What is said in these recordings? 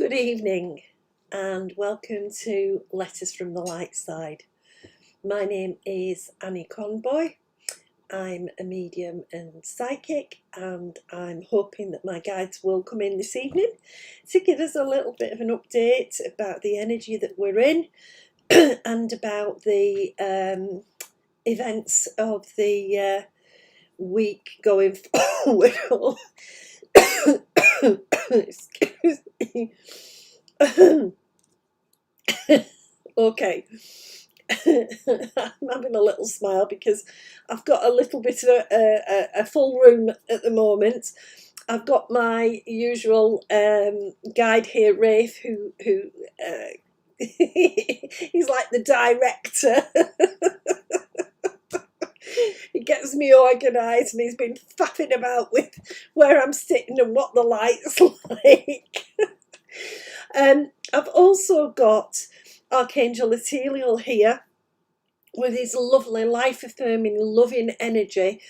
Good evening and welcome to Letters from the Light Side. My name is Annie Conboy. I'm a medium and psychic, and I'm hoping that my guides will come in this evening to give us a little bit of an update about the energy that we're in and about the events of the week going forward. Excuse me. Okay. I'm having a little smile because I've got a little bit of a full room at the moment. I've got my usual guide here, Rafe, who he's like the director. He gets me organised, and he's been faffing about with where I'm sitting and what the light's like. I've also got Archangel Ethereal here with his lovely life-affirming, loving energy.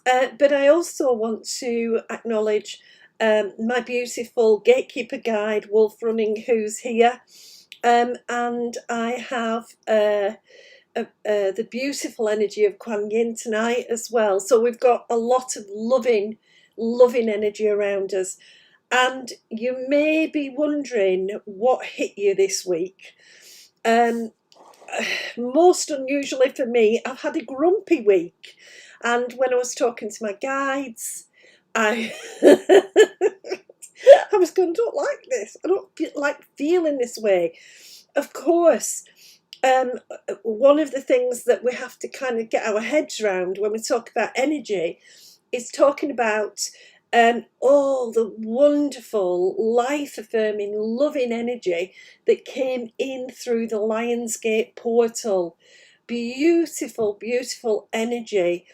But I also want to acknowledge my beautiful gatekeeper guide, Wolf Running, who's here. And I have the beautiful energy of Kuan Yin tonight as well. So we've got a lot of loving energy around us. And you may be wondering what hit you this week. Most unusually for me, I've had a grumpy week. And when I was talking to my guides, I was going, I don't like this. I don't like feeling this way. Of course, one of the things that we have to kind of get our heads around when we talk about energy is talking about all the wonderful, life-affirming, loving energy that came in through the Lionsgate portal. Beautiful, beautiful energy.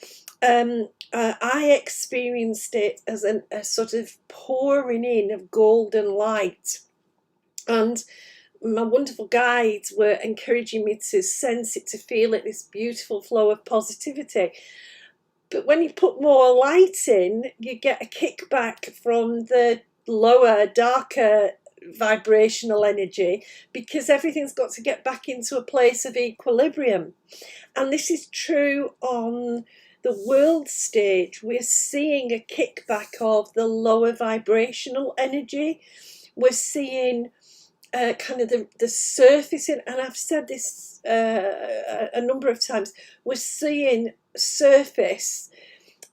I experienced it as a sort of pouring in of golden light. And my wonderful guides were encouraging me to sense it, to feel it, this beautiful flow of positivity. But when you put more light in, you get a kickback from the lower, darker vibrational energy, because everything's got to get back into a place of equilibrium. And this is true on the world stage. We're seeing a kickback of the lower vibrational energy. We're seeing kind of the surfacing, and I've said this a number of times, we're seeing surface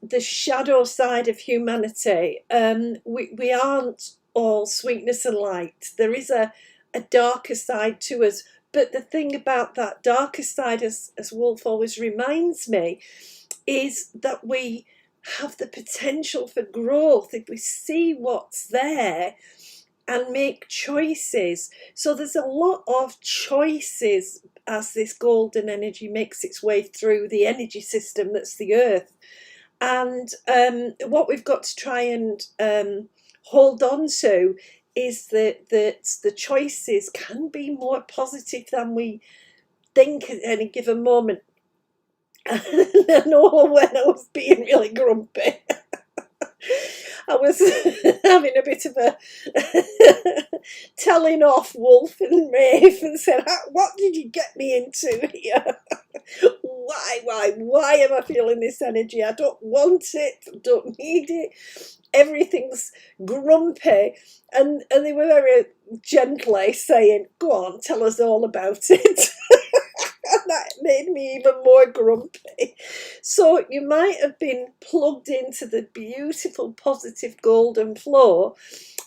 the shadow side of humanity. We aren't all sweetness and light. There is a darker side to us. But the thing about that darker side, as Wolf always reminds me, is that we have the potential for growth if we see what's there and make choices. So there's a lot of choices as this golden energy makes its way through the energy system that's the earth. And what we've got to try and hold on to is that the choices can be more positive than we think at any given moment. I know when I was being really grumpy, I was having a bit of a telling off Wolf and Rafe and said, what did you get me into here? Why am I feeling this energy? I don't want it, I don't need it. Everything's grumpy. And they were very gently saying, go on, tell us all about it. And that made me even more grumpy. So you might have been plugged into the beautiful, positive golden flow,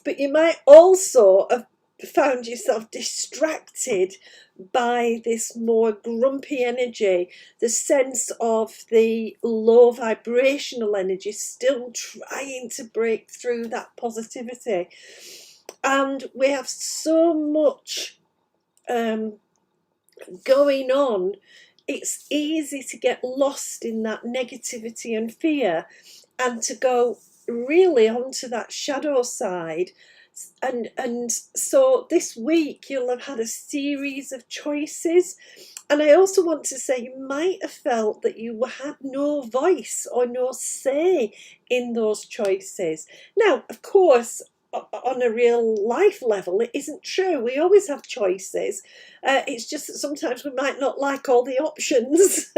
but you might also have found yourself distracted by this more grumpy energy, the sense of the low vibrational energy still trying to break through that positivity. And we have so much going on. It's easy to get lost in that negativity and fear, and to go really onto that shadow side. And so this week you'll have had a series of choices. And I also want to say, you might have felt that you had no voice or no say in those choices. Now, of course, on a real life level, it isn't true. We always have choices. It's just that sometimes we might not like all the options.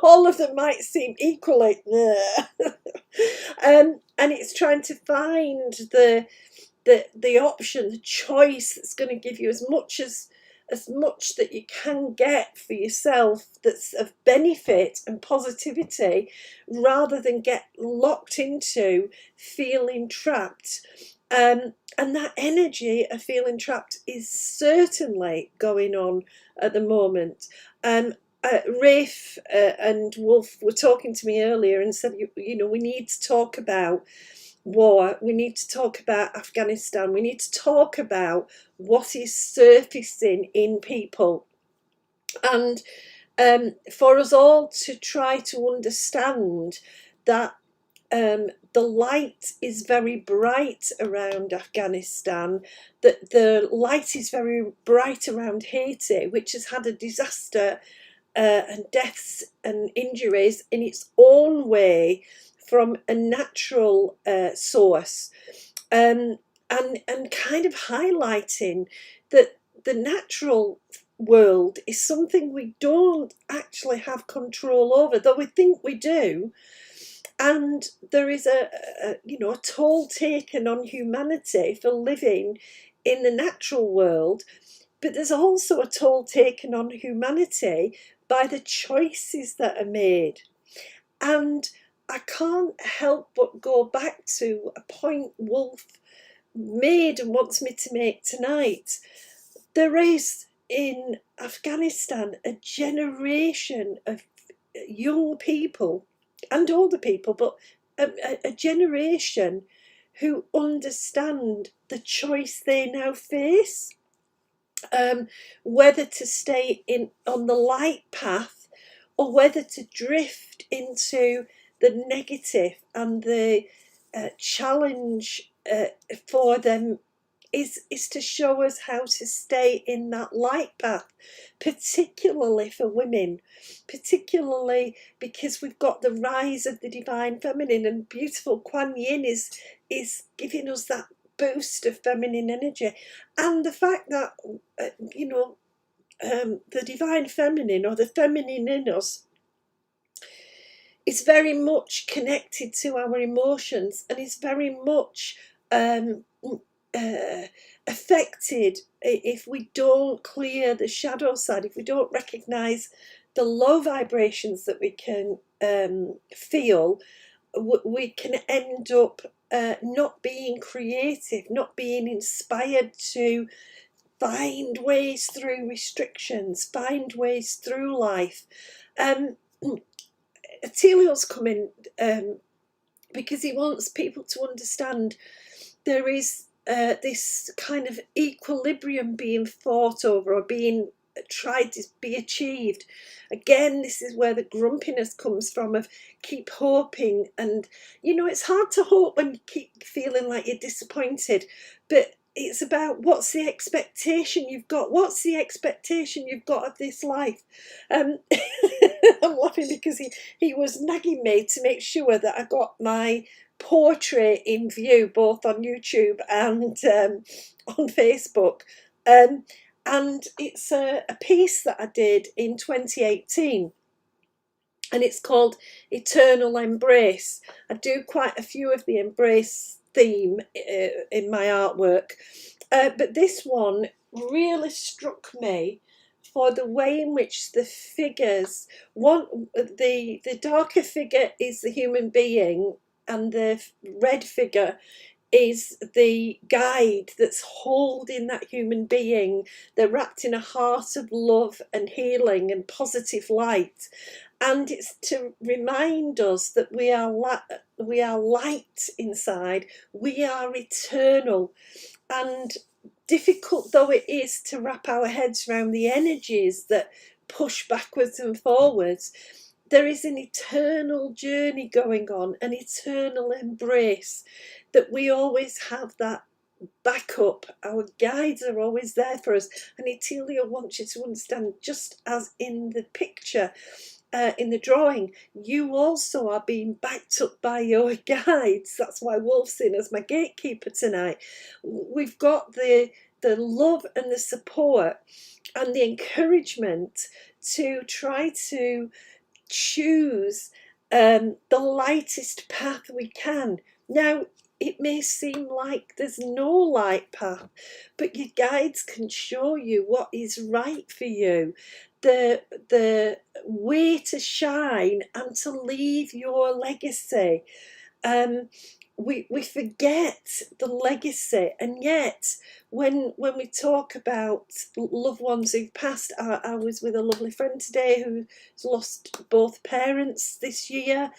All of them might seem equally, and it's trying to find the option, the choice that's going to give you as much that you can get for yourself that's of benefit and positivity, rather than get locked into feeling trapped. And that energy of feeling trapped is certainly going on at the moment. Rafe and Wolf were talking to me earlier and said, you know, we need to talk about war. We need to talk about Afghanistan. We need to talk about what is surfacing in people. And for us all to try to understand that the light is very bright around Afghanistan, that the light is very bright around Haiti, which has had a disaster and deaths and injuries in its own way from a natural source, and kind of highlighting that the natural world is something we don't actually have control over, though we think we do. And there is a toll taken on humanity for living in the natural world, but there's also a toll taken on humanity by the choices that are made. And I can't help but go back to a point Wolf made and wants me to make tonight. There is in Afghanistan a generation of young people and older people, but a generation who understand the choice they now face. Whether to stay on the light path or whether to drift into the negative, and the challenge for them is to show us how to stay in that light path, particularly for women, particularly because we've got the rise of the divine feminine, and beautiful Kuan Yin is giving us that boost of feminine energy. And the fact that the divine feminine, or the feminine in us, is very much connected to our emotions, and is very much affected if we don't clear the shadow side, if we don't recognize the low vibrations that we can feel. We can end up not being creative, not being inspired to find ways through restrictions, find ways through life. Attilio's coming because he wants people to understand there is this kind of equilibrium being fought over, or being tried to be achieved. Again, this is where the grumpiness comes from, of keep hoping. And it's hard to hope when you keep feeling like you're disappointed, but it's about what's the expectation you've got. What's the expectation you've got of this life? I'm laughing because he was nagging me to make sure that I got my portrait in view, both on YouTube and on Facebook. And it's a piece that I did in 2018. And it's called Eternal Embrace. I do quite a few of the embrace theme in my artwork. But this one really struck me for the way in which the figures, the darker figure is the human being, and the red figure is the guide that's holding that human being. They're wrapped in a heart of love and healing and positive light. And it's to remind us that we are light inside. We are eternal. And difficult though it is to wrap our heads around the energies that push backwards and forwards, there is an eternal journey going on, an eternal embrace, that we always have that backup. Our guides are always there for us. And Etilia wants you to understand, just as in the picture, in the drawing, you also are being backed up by your guides. That's why Wolf's in as my gatekeeper tonight. We've got the love and the support and the encouragement to try to choose the lightest path we can. Now, it may seem like there's no light path, but your guides can show you what is right for you, the way to shine and to leave your legacy. We forget the legacy, and yet when we talk about loved ones who've passed, I was with a lovely friend today who's lost both parents this year.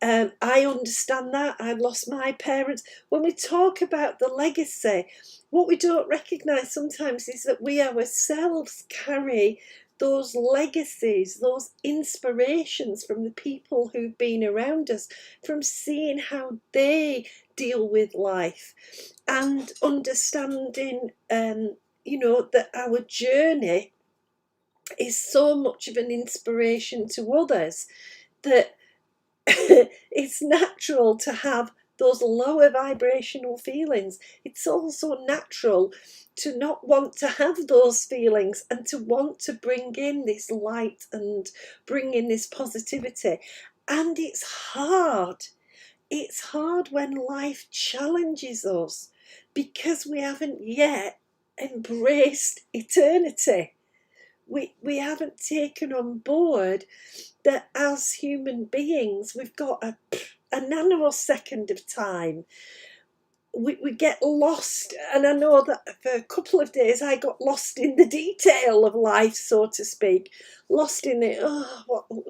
I understand that. I lost my parents. When we talk about the legacy, what we don't recognise sometimes is that we ourselves carry those legacies, those inspirations from the people who've been around us, from seeing how they deal with life and understanding, that our journey is so much of an inspiration to others that it's natural to have those lower vibrational feelings. It's also natural to not want to have those feelings and to want to bring in this light and bring in this positivity. And it's hard. It's hard when life challenges us because we haven't yet embraced eternity. We haven't taken on board that as human beings we've got a nanosecond of time. We get lost, and I know that for a couple of days I got lost in the detail of life, so to speak, lost in it.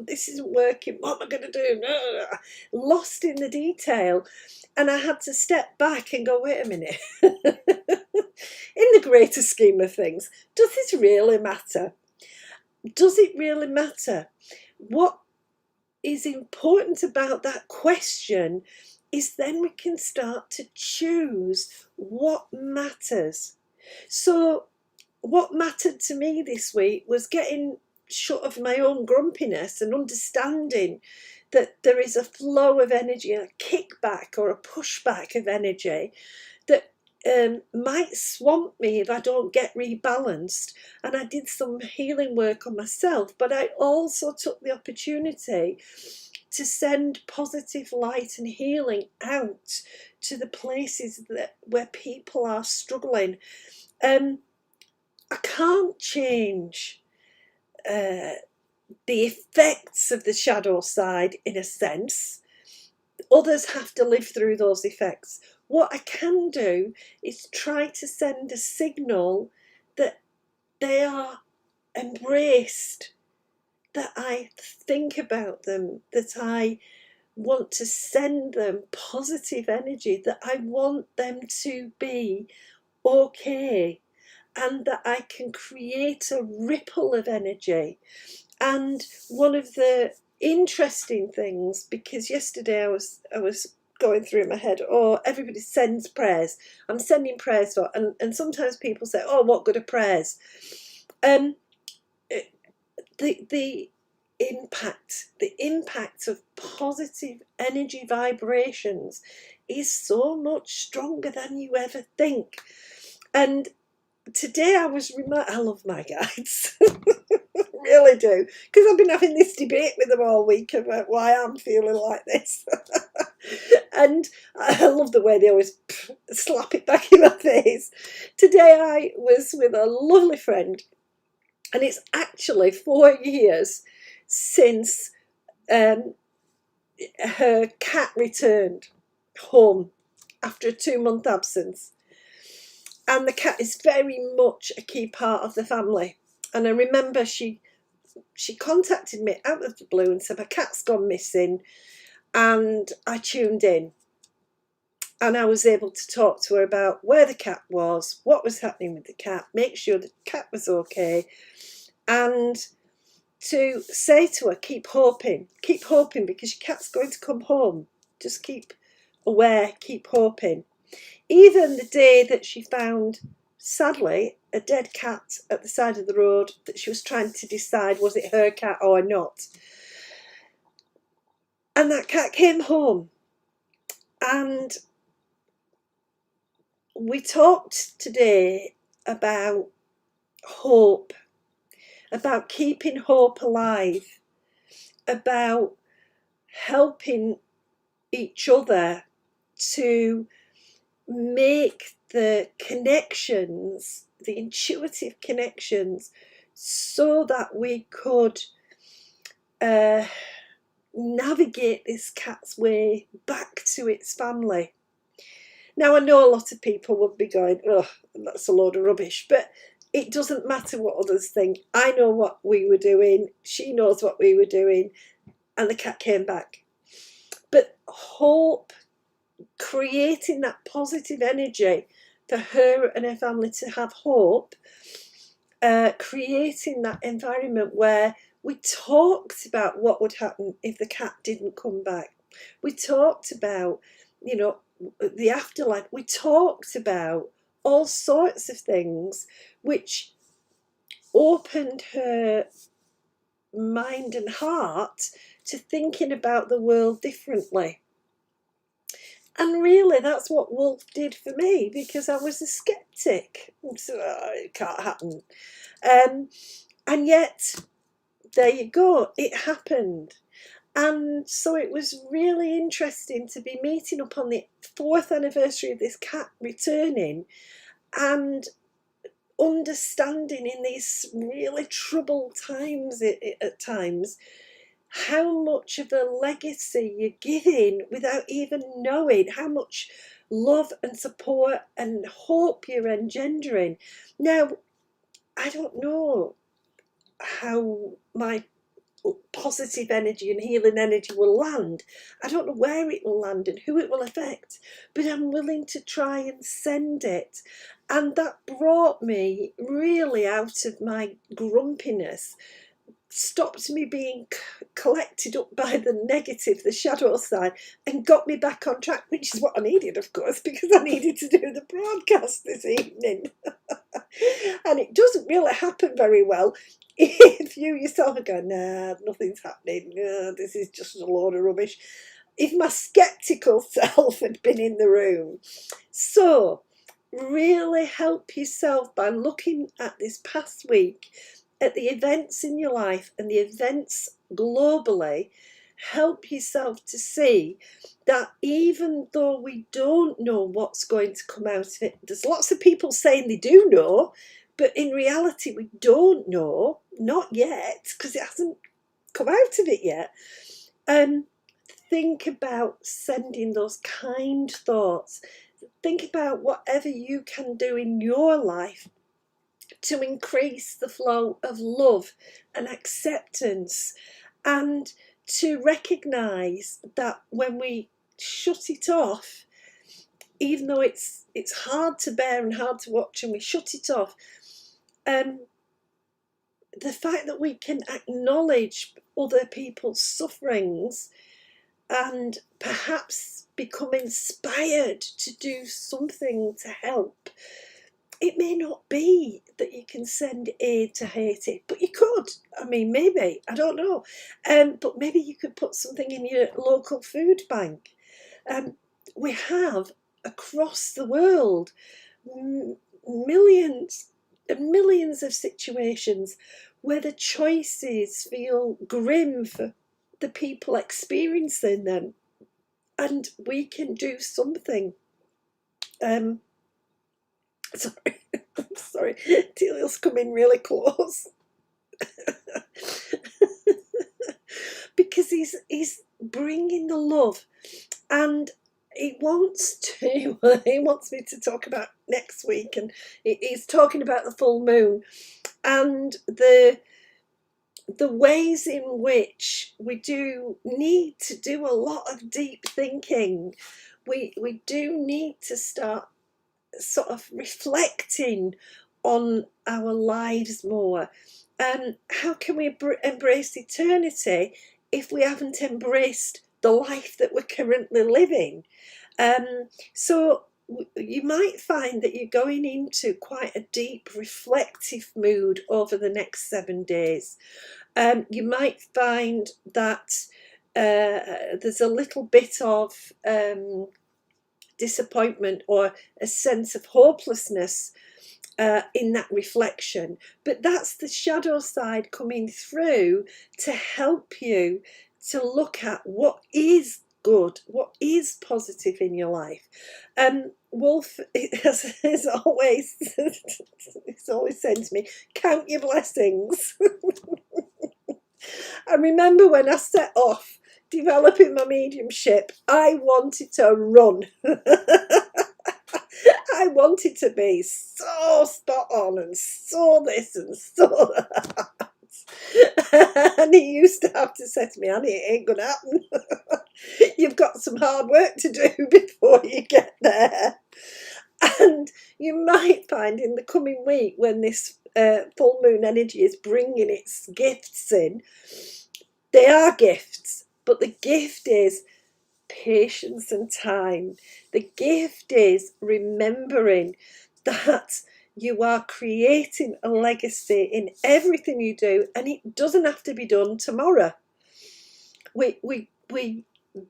This isn't working, what am I going to do? Lost in the detail, and I had to step back and go, wait a minute. In the greater scheme of things, does this really matter? Does it really matter? What is important about that question is then we can start to choose what matters. So what mattered to me this week was getting shut of my own grumpiness and understanding that there is a flow of energy, a kickback or a pushback of energy that might swamp me if I don't get rebalanced. And I did some healing work on myself, but I also took the opportunity to send positive light and healing out to the places where people are struggling. I can't change the effects of the shadow side in a sense. Others have to live through those effects. What I can do is try to send a signal that they are embraced, that I think about them, that I want to send them positive energy, that I want them to be okay, and that I can create a ripple of energy. And one of the interesting things, because yesterday I was going through in my head, everybody sends prayers. I'm sending prayers for, and sometimes people say, what good are prayers? The impact of positive energy vibrations is so much stronger than you ever think. And today I was I love my guides. Really do, because I've been having this debate with them all week about why I'm feeling like this. And I love the way they always slap it back in my face. Today I was with a lovely friend, and it's actually 4 years since her cat returned home after a 2-month absence. And the cat is very much a key part of the family. And I remember she contacted me out of the blue and said, my cat's gone missing. And I tuned in. And I was able to talk to her about where the cat was, what was happening with the cat, make sure the cat was okay. And to say to her, keep hoping because your cat's going to come home. Just keep aware, keep hoping. Even the day that she found, sadly, a dead cat at the side of the road that she was trying to decide was it her cat or not. And that cat came home, and we talked today about hope, about keeping hope alive, about helping each other to make the connections, the intuitive connections, so that we could navigate this cat's way back to its family. Now, I know a lot of people would be going, oh, that's a load of rubbish, but it doesn't matter what others think. I know what we were doing, she knows what we were doing, and the cat came back. But hope, creating that positive energy for her and her family to have hope, creating that environment where we talked about what would happen if the cat didn't come back. We talked about, the afterlife. We talked about all sorts of things which opened her mind and heart to thinking about the world differently. And really, that's what Wolf did for me, because I was a skeptic. So, it can't happen. And yet, there you go, it happened. And so it was really interesting to be meeting up on the 4th anniversary of this cat returning, and understanding in these really troubled times at times how much of a legacy you're giving without even knowing, how much love and support and hope you're engendering. Now, I don't know how my positive energy and healing energy will land. I don't know where it will land and who it will affect, but I'm willing to try and send it. And that brought me really out of my grumpiness, stopped me being collected up by the negative, the shadow side, and got me back on track, which is what I needed, of course, because I needed to do the broadcast this evening. And it doesn't really happen very well if you yourself are going, nah, nothing's happening, this is just a load of rubbish. If my skeptical self had been in the room. So really help yourself by looking at this past week, at the events in your life and the events globally. Help yourself to see that even though we don't know what's going to come out of it, there's lots of people saying they do know, but in reality we don't know, not yet, because it hasn't come out of it yet. Think about sending those kind thoughts. Think about whatever you can do in your life to increase the flow of love and acceptance, and to recognise that when we shut it off, even though it's hard to bear and hard to watch, and we shut it off, the fact that we can acknowledge other people's sufferings and perhaps become inspired to do something to help. It may not be that you can send aid to Haiti, but you could. I mean, maybe, I don't know. But maybe you could put something in your local food bank. We have, across the world, millions and millions of situations where the choices feel grim for the people experiencing them. And we can do something. Sorry, Telia's coming really close. Because he's bringing the love, and he wants me to talk about next week, and he's talking about the full moon and the ways in which we do need to do a lot of deep thinking. We do need to start sort of reflecting on our lives more. How can we embrace eternity if we haven't embraced the life that we're currently living? So you might find that you're going into quite a deep reflective mood over the next 7 days. You might find that there's a little bit of disappointment or a sense of hopelessness in that reflection. But that's the shadow side coming through to help you to look at what is good, what is positive in your life. Wolf is always, it's always said to me, count your blessings. I remember when I set off developing my mediumship, I wanted to run. I wanted to be so spot on and so this and so that. And he used to have to say to me, Annie, it ain't gonna happen. You've got some hard work to do before you get there. And you might find in the coming week, when this full moon energy is bringing its gifts in, they are gifts, but the gift is patience and time. The gift is remembering that you are creating a legacy in everything you do, and it doesn't have to be done tomorrow. We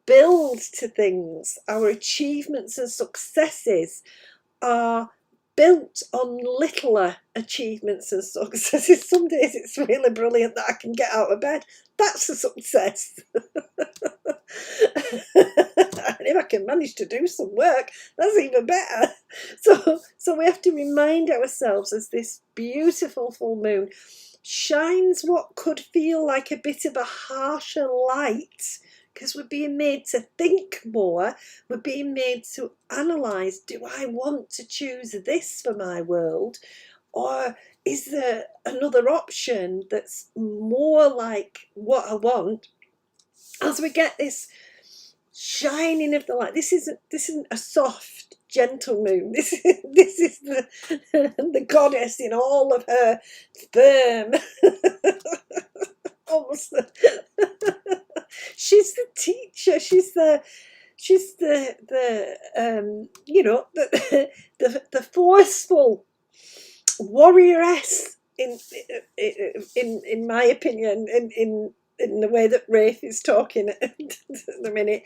build to things. Our achievements and successes are built on littler achievements and successes. Some days it's really brilliant that I can get out of bed. That's a success. And if I can manage to do some work, that's even better. So we have to remind ourselves, as this beautiful full moon shines what could feel like a bit of a harsher light, because we're being made to think more, we're being made to analyse, do I want to choose this for my world, or is there another option that's more like what I want? As we get this shining of the light, this isn't a soft, gentle moon. This is the goddess in all of her sperm. Almost she's the teacher. She's the the forceful warrioress in my opinion, in the way that Rafe is talking at the minute.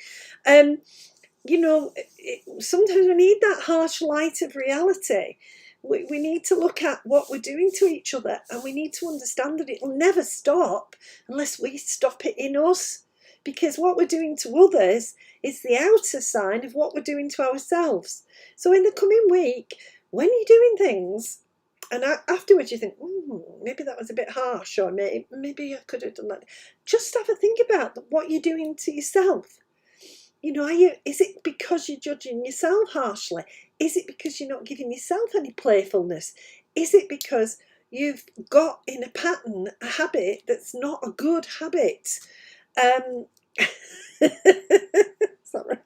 Sometimes we need that harsh light of reality. We need to look at what we're doing to each other, and we need to understand that it'll never stop unless we stop it in us. Because what we're doing to others is the outer sign of what we're doing to ourselves. So in the coming week, when you're doing things, and afterwards you think, maybe that was a bit harsh, or maybe I could have done that, just have a think about what you're doing to yourself. Is it because you're judging yourself harshly? Is it because you're not giving yourself any playfulness? Is it because you've got in a pattern, a habit that's not a good habit? Sorry.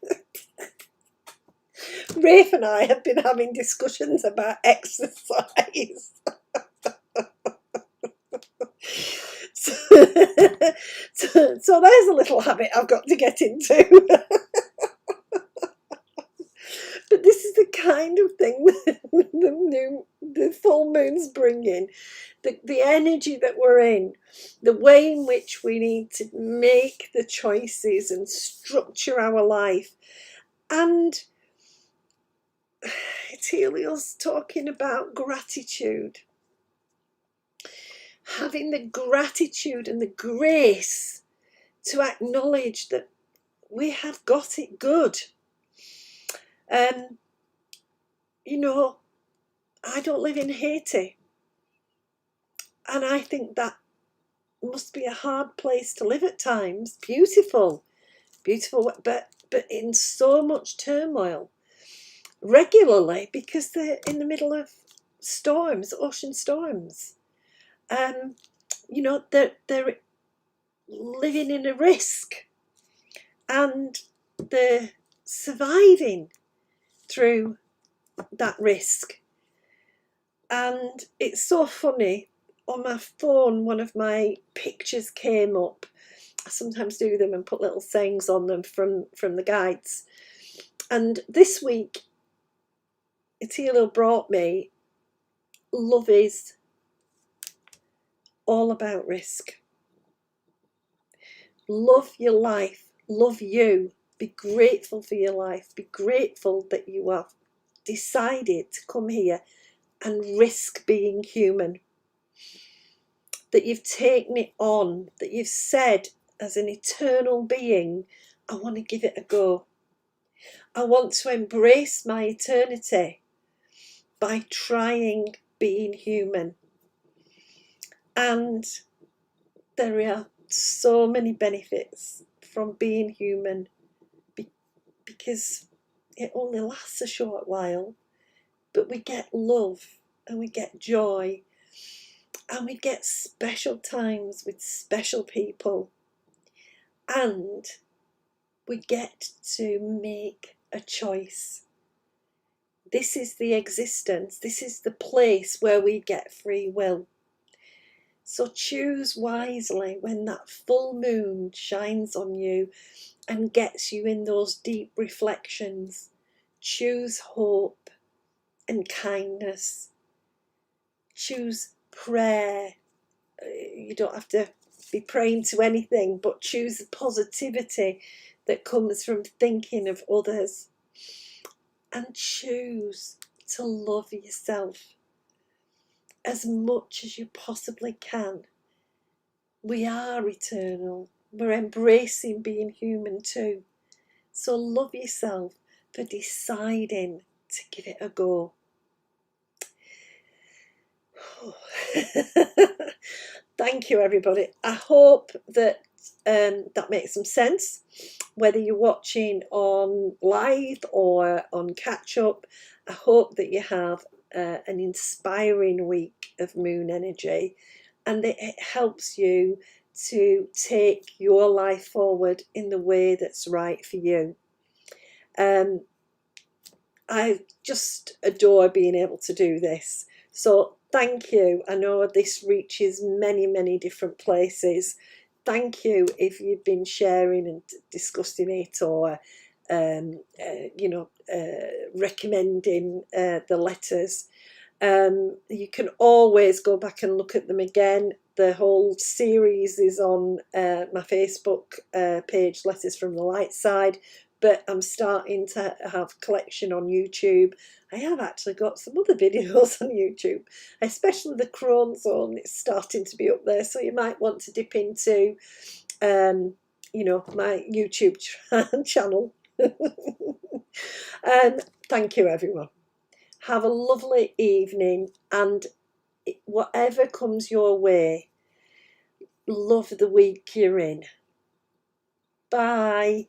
Rafe and I have been having discussions about exercise. So there's a little habit I've got to get into. But this is the kind of thing the full moon's bringing, the energy that we're in, the way in which we need to make the choices and structure our life. And it's Helios talking about gratitude. Having the gratitude and the grace to acknowledge that we have got it good. I don't live in Haiti, and I think that must be a hard place to live at times. Beautiful, but in so much turmoil regularly, because they're in the middle of storms, ocean storms. They're living in a risk, and they're surviving through that risk. And it's so funny, on my phone one of my pictures came up. I sometimes do them and put little sayings on them from the guides, and this week Atilo brought me, love is all about risk. Love your life, love you, be grateful for your life, be grateful that you have decided to come here and risk being human, that you've taken it on, that you've said as an eternal being, I want to give it a go. I want to embrace my eternity by trying being human. And there are so many benefits from being human, because it only lasts a short while, but we get love and we get joy and we get special times with special people, and we get to make a choice. This is the existence, this is the place where we get free will. So choose wisely when that full moon shines on you and gets you in those deep reflections. Choose hope and kindness. Choose prayer. You don't have to be praying to anything, but choose the positivity that comes from thinking of others. And choose to love yourself as much as you possibly can. We are eternal. We're embracing being human too. So love yourself for deciding to give it a go. Thank you, everybody. I hope that that makes some sense. Whether you're watching on live or on catch up, I hope that you have an inspiring week of moon energy, and that it helps you to take your life forward in the way that's right for you. I just adore being able to do this. So thank you. I know this reaches many, many different places. Thank you if you've been sharing and discussing it, or recommending the letters. You can always go back and look at them again. The whole series is on my Facebook page, Letters from the Light Side, but I'm starting to have collection on YouTube. I have actually got some other videos on YouTube, especially the Crone Zone. It's starting to be up there, so you might want to dip into my YouTube channel. Thank you, everyone. Have a lovely evening, and whatever comes your way, love the week you're in. Bye.